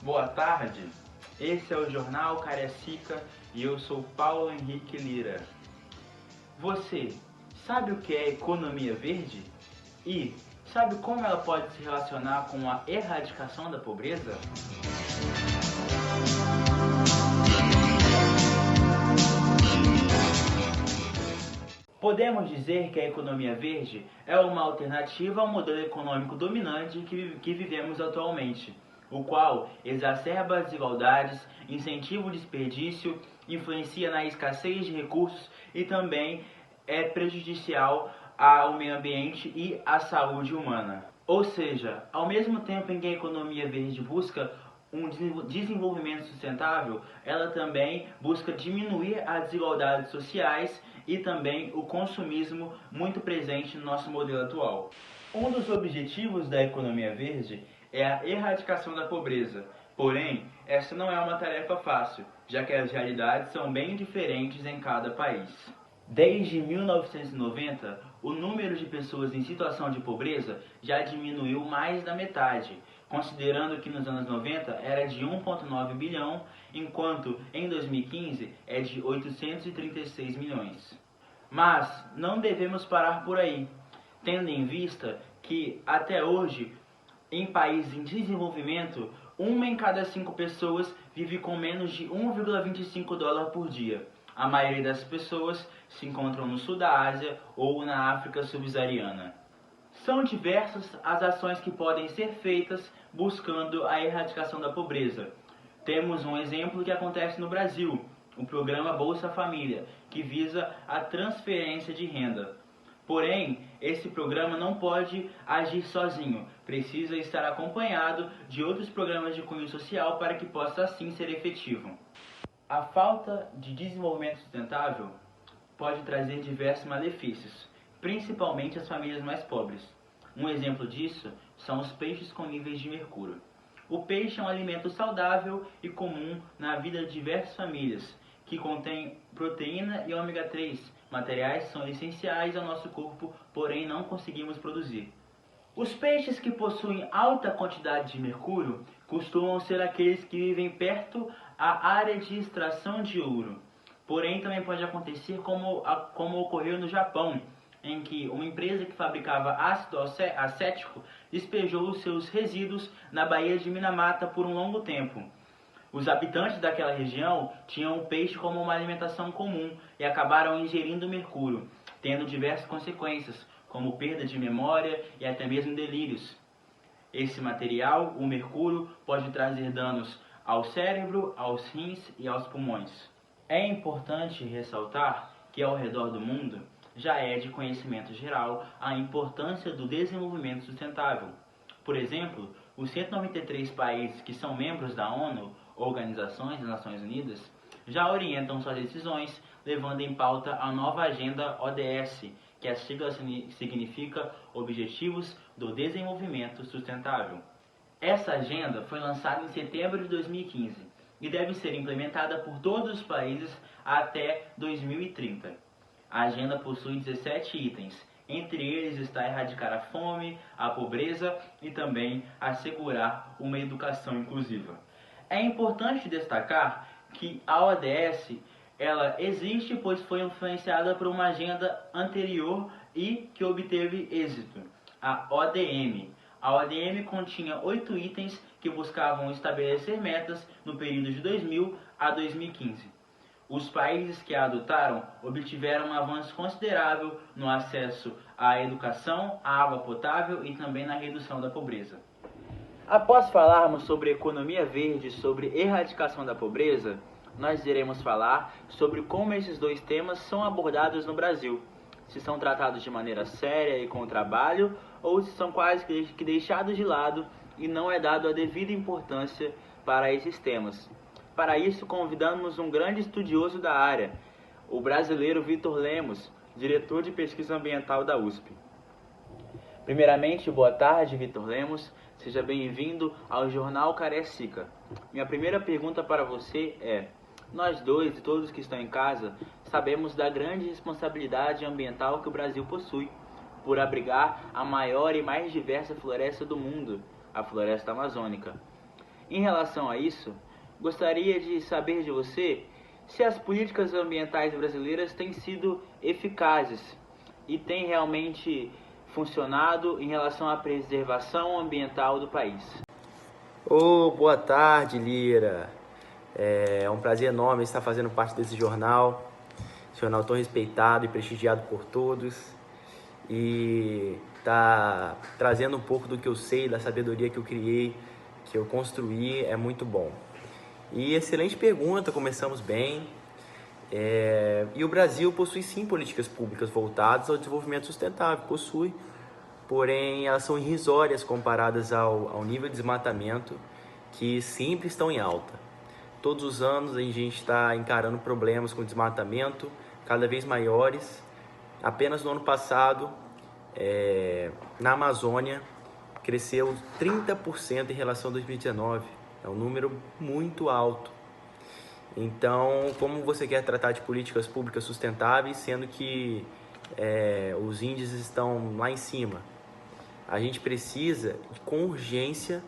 Boa tarde, esse é o Jornal Cariacica e eu sou Paulo Henrique Lira. Você sabe o que é economia verde? E sabe como ela pode se relacionar com a erradicação da pobreza? Podemos dizer que a economia verde é uma alternativa ao modelo econômico dominante que vivemos atualmente, o qual exacerba as desigualdades, incentiva o desperdício, influencia na escassez de recursos e também é prejudicial ao meio ambiente e à saúde humana. Ou seja, ao mesmo tempo em que a economia verde busca um desenvolvimento sustentável, ela também busca diminuir as desigualdades sociais e também o consumismo muito presente no nosso modelo atual. Um dos objetivos da economia verde é a erradicação da pobreza. Porém, essa não é uma tarefa fácil, já que as realidades são bem diferentes em cada país. Desde 1990, o número de pessoas em situação de pobreza já diminuiu mais da metade, considerando que nos anos 90 era de 1,9 bilhão, enquanto em 2015 é de 836 milhões. Mas não devemos parar por aí, tendo em vista que, até hoje, em países em desenvolvimento, 1 em cada 5 pessoas vive com menos de 1,25 dólar por dia. A maioria das pessoas se encontram no sul da Ásia ou na África subsaariana. São diversas as ações que podem ser feitas buscando a erradicação da pobreza. Temos um exemplo que acontece no Brasil, o programa Bolsa Família, que visa a transferência de renda. Porém, esse programa não pode agir sozinho, precisa estar acompanhado de outros programas de cunho social para que possa assim ser efetivo. A falta de desenvolvimento sustentável pode trazer diversos malefícios, principalmente às famílias mais pobres. Um exemplo disso são os peixes com níveis de mercúrio. O peixe é um alimento saudável e comum na vida de diversas famílias, que contém proteína e ômega 3, materiais que são essenciais ao nosso corpo, porém não conseguimos produzir. Os peixes que possuem alta quantidade de mercúrio costumam ser aqueles que vivem perto à área de extração de ouro. Porém, também pode acontecer como ocorreu no Japão, em que uma empresa que fabricava ácido acético despejou os seus resíduos na Baía de Minamata por um longo tempo. Os habitantes daquela região tinham o peixe como uma alimentação comum e acabaram ingerindo mercúrio, tendo diversas consequências, como perda de memória e até mesmo delírios. Esse material, o mercúrio, pode trazer danos ao cérebro, aos rins e aos pulmões. É importante ressaltar que ao redor do mundo já é de conhecimento geral a importância do desenvolvimento sustentável. Por exemplo, os 193 países que são membros da ONU, Organizações das Nações Unidas, já orientam suas decisões, levando em pauta a nova agenda ODS, que a sigla significa Objetivos do Desenvolvimento Sustentável. Essa agenda foi lançada em setembro de 2015 e deve ser implementada por todos os países até 2030. A agenda possui 17 itens, entre eles está erradicar a fome, a pobreza e também assegurar uma educação inclusiva. É importante destacar que a ODS ela existe pois foi influenciada por uma agenda anterior e que obteve êxito, a ODM. A ODM continha 8 itens que buscavam estabelecer metas no período de 2000 a 2015. Os países que a adotaram obtiveram um avanço considerável no acesso à educação, à água potável e também na redução da pobreza. Após falarmos sobre economia verde e sobre erradicação da pobreza, nós iremos falar sobre como esses dois temas são abordados no Brasil, se são tratados de maneira séria e com trabalho, ou se são quase que deixados de lado e não é dado a devida importância para esses temas. Para isso, convidamos um grande estudioso da área, o brasileiro Vitor Lemos, diretor de pesquisa ambiental da USP. Primeiramente, boa tarde, Vitor Lemos. Seja bem-vindo ao Jornal Cariacica. Minha primeira pergunta para você é: nós dois e todos que estão em casa sabemos da grande responsabilidade ambiental que o Brasil possui por abrigar a maior e mais diversa floresta do mundo, a floresta amazônica. Em relação a isso, gostaria de saber de você se as políticas ambientais brasileiras têm sido eficazes e têm realmente funcionado em relação à preservação ambiental do país. Boa tarde, Lira. É um prazer enorme estar fazendo parte desse jornal tão respeitado e prestigiado por todos, e tá trazendo um pouco do que eu sei, da sabedoria que eu criei, que eu construí, é muito bom. E excelente pergunta, começamos bem. E o Brasil possui sim políticas públicas voltadas ao desenvolvimento sustentável, possui, porém elas são irrisórias comparadas ao nível de desmatamento, que sempre estão em alta. Todos os anos a gente está encarando problemas com desmatamento cada vez maiores. Apenas no ano passado, na Amazônia, cresceu 30% em relação a 2019. É um número muito alto. Então, como você quer tratar de políticas públicas sustentáveis, sendo que os índices estão lá em cima? A gente precisa, com urgência,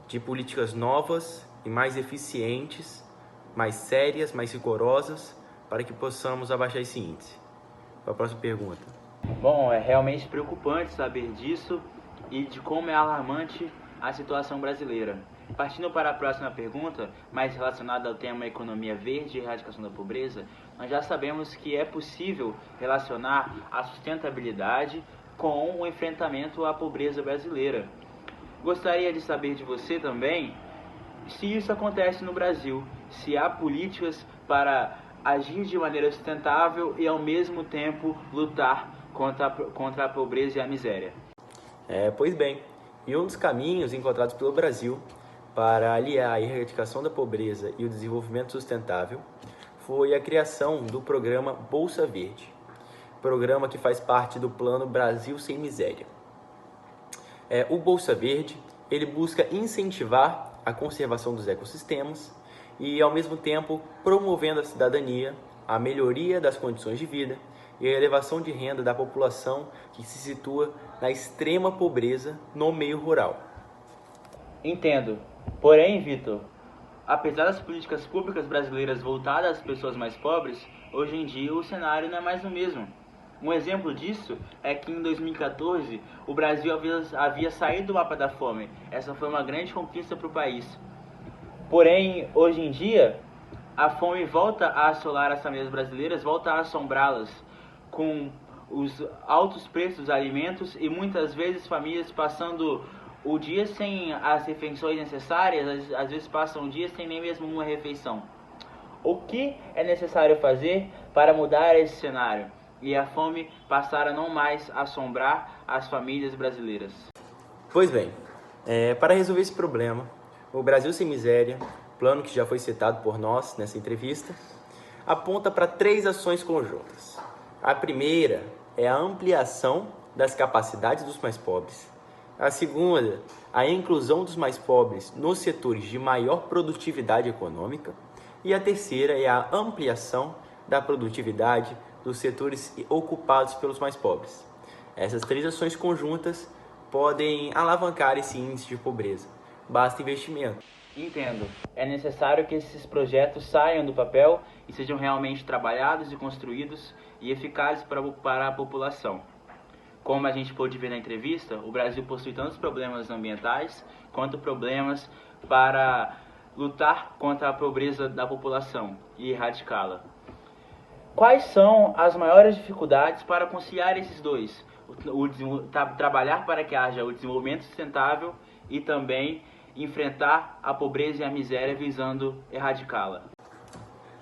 de políticas novas e mais eficientes, mais sérias, mais rigorosas, para que possamos abaixar esse índice. Para a próxima pergunta. Bom, é realmente preocupante saber disso e de como é alarmante a situação brasileira. Partindo para a próxima pergunta, mais relacionada ao tema economia verde e erradicação da pobreza, nós já sabemos que é possível relacionar a sustentabilidade com o enfrentamento à pobreza brasileira. Gostaria de saber de você também se isso acontece no Brasil, se há políticas para agir de maneira sustentável e ao mesmo tempo lutar contra a pobreza e a miséria. Pois bem, e um dos caminhos encontrados pelo Brasil para aliar a erradicação da pobreza e o desenvolvimento sustentável foi a criação do programa Bolsa Verde, programa que faz parte do Plano Brasil Sem Miséria. O Bolsa Verde, ele busca incentivar a conservação dos ecossistemas e, ao mesmo tempo, promovendo a cidadania, a melhoria das condições de vida e a elevação de renda da população que se situa na extrema pobreza no meio rural. Entendo. Porém, Vitor, apesar das políticas públicas brasileiras voltadas às pessoas mais pobres, hoje em dia o cenário não é mais o mesmo. Um exemplo disso é que em 2014 o Brasil havia saído do mapa da fome. Essa foi uma grande conquista para o país. Porém, hoje em dia, a fome volta a assolar as famílias brasileiras, volta a assombrá-las com os altos preços dos alimentos e muitas vezes famílias passando o dia sem as refeições necessárias, às vezes passam o dia sem nem mesmo uma refeição. O que é necessário fazer para mudar esse cenário e a fome passar a não mais assombrar as famílias brasileiras? Pois bem, para resolver esse problema, o Brasil Sem Miséria, plano que já foi citado por nós nessa entrevista, aponta para 3 ações conjuntas. A primeira é a ampliação das capacidades dos mais pobres. A segunda, a inclusão dos mais pobres nos setores de maior produtividade econômica. E a terceira é a ampliação da produtividade dos setores ocupados pelos mais pobres. Essas 3 ações conjuntas podem alavancar esse índice de pobreza. Basta investimento. Entendo. É necessário que esses projetos saiam do papel e sejam realmente trabalhados e construídos e eficazes para a população. Como a gente pôde ver na entrevista, o Brasil possui tantos problemas ambientais quanto problemas para lutar contra a pobreza da população e erradicá-la. Quais são as maiores dificuldades para conciliar esses dois? Trabalhar para que haja o desenvolvimento sustentável e também enfrentar a pobreza e a miséria visando erradicá-la.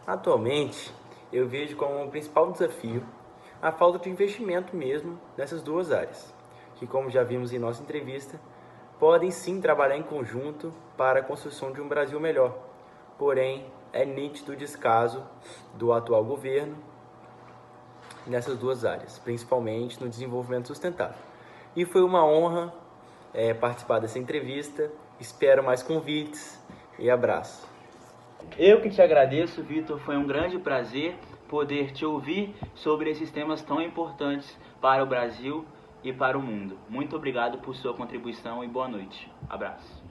Atualmente, eu vejo como principal desafio a falta de investimento mesmo nessas 2 áreas, que, como já vimos em nossa entrevista, podem sim trabalhar em conjunto para a construção de um Brasil melhor. Porém, é nítido o descaso do atual governo nessas 2 áreas, principalmente no desenvolvimento sustentável. E foi uma honra participar dessa entrevista. Espero mais convites e abraço. Eu que te agradeço, Vitor. Foi um grande prazer poder te ouvir sobre esses temas tão importantes para o Brasil e para o mundo. Muito obrigado por sua contribuição e boa noite. Abraço.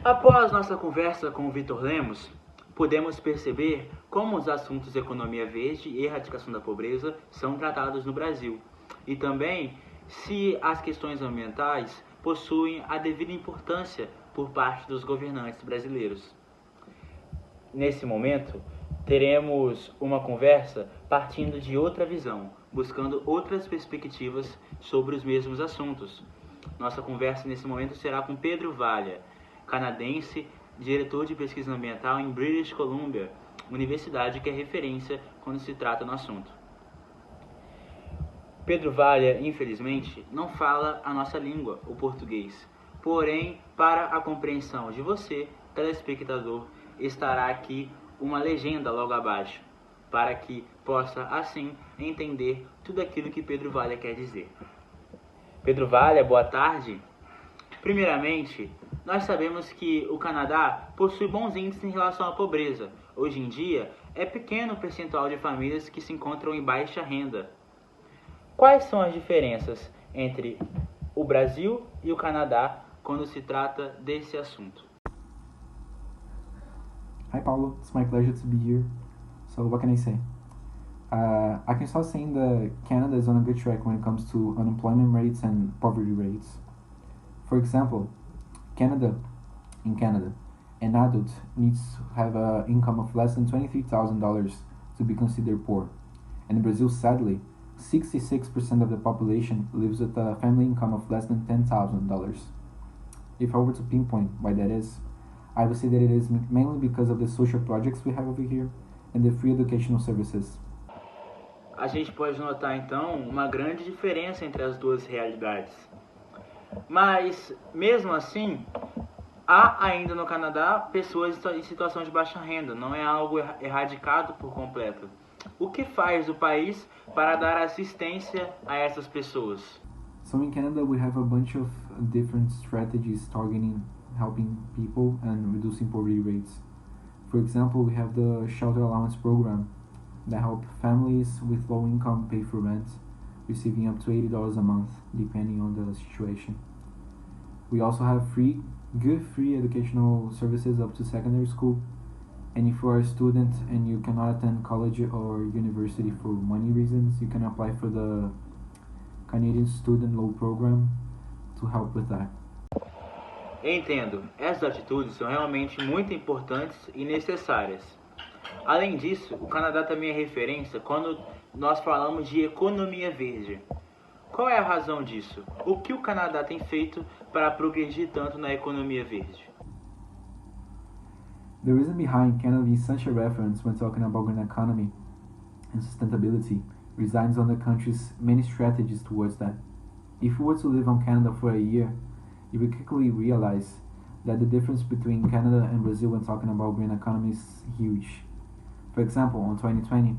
Após nossa conversa com o Vitor Lemos, podemos perceber como os assuntos economia verde e erradicação da pobreza são tratados no Brasil, e também se as questões ambientais possuem a devida importância por parte dos governantes brasileiros. Nesse momento, teremos uma conversa partindo de outra visão, buscando outras perspectivas sobre os mesmos assuntos. Nossa conversa nesse momento será com Pedro Valha, canadense, diretor de pesquisa ambiental em British Columbia, universidade que é referência quando se trata no assunto. Pedro Valha, infelizmente, não fala a nossa língua, o português. Porém, para a compreensão de você, telespectador, estará aqui uma legenda logo abaixo, para que possa, assim, entender tudo aquilo que Pedro Valha quer dizer. Pedro Valha, boa tarde. Primeiramente, nós sabemos que o Canadá possui bons índices em relação à pobreza. Hoje em dia, é pequeno o percentual de famílias que se encontram em baixa renda. Quais são as diferenças entre o Brasil e o Canadá quando se trata desse assunto? Hi Paulo, it's my pleasure to be here. So what can I say? I can start saying that Canada is on a good track when it comes to unemployment rates and poverty rates. For example, in Canada, an adult needs to have an income of less than $23,000 to be considered poor. And in Brazil, sadly, 66% of the population lives with a family income of less than $10,000. If I were to pinpoint why that is, I would say that it is mainly because of the social projects we have over here and the free educational services. A gente pode notar então uma grande diferença entre as duas realidades. Mas, mesmo assim, há ainda no Canadá pessoas em situação de baixa renda, não é algo erradicado por completo. O que faz o país para dar assistência a essas pessoas? So in Canada we have a bunch of different strategies targeting helping people and reducing poverty rates. For example, we have the Shelter Allowance Program that help families with low income pay for rent, receiving up to $80 a month depending on the situation. We also have free educational services up to secondary school. And if you are a student and you cannot attend college or university for money reasons, you can apply for the Canadian Student Loan Program to help with that. Entendo, essas atitudes são realmente muito importantes e necessárias. Além disso, o Canadá também é referência quando nós falamos de economia verde. Qual é a razão disso? O que o Canadá tem feito para progredir tanto na economia verde? The reason behind Canada being such a reference when talking about green economy and sustainability resides on the country's many strategies towards that. If you were to live on Canada for a year, you will quickly realize that the difference between Canada and Brazil when talking about green economy is huge. For example, in 2020,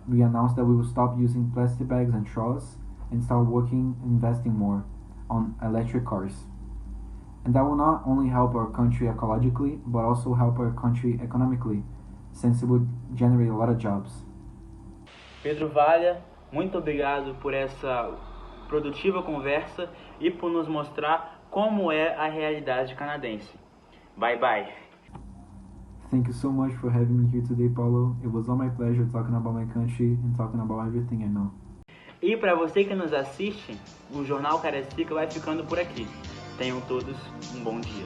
we announced that we will stop using plastic bags and straws and start investing more on electric cars. And that will not only help our country ecologically, but also help our country economically, since it would generate a lot of jobs. Pedro Valha, muito obrigado por essa produtiva conversa e por nos mostrar como é a realidade canadense. Bye bye. Thank you so much for having me here today, Paulo. It was all my pleasure talking about my country and talking about everything I know. E para você que nos assiste, o Jornal Cariacica vai ficando por aqui. Tenham todos um bom dia.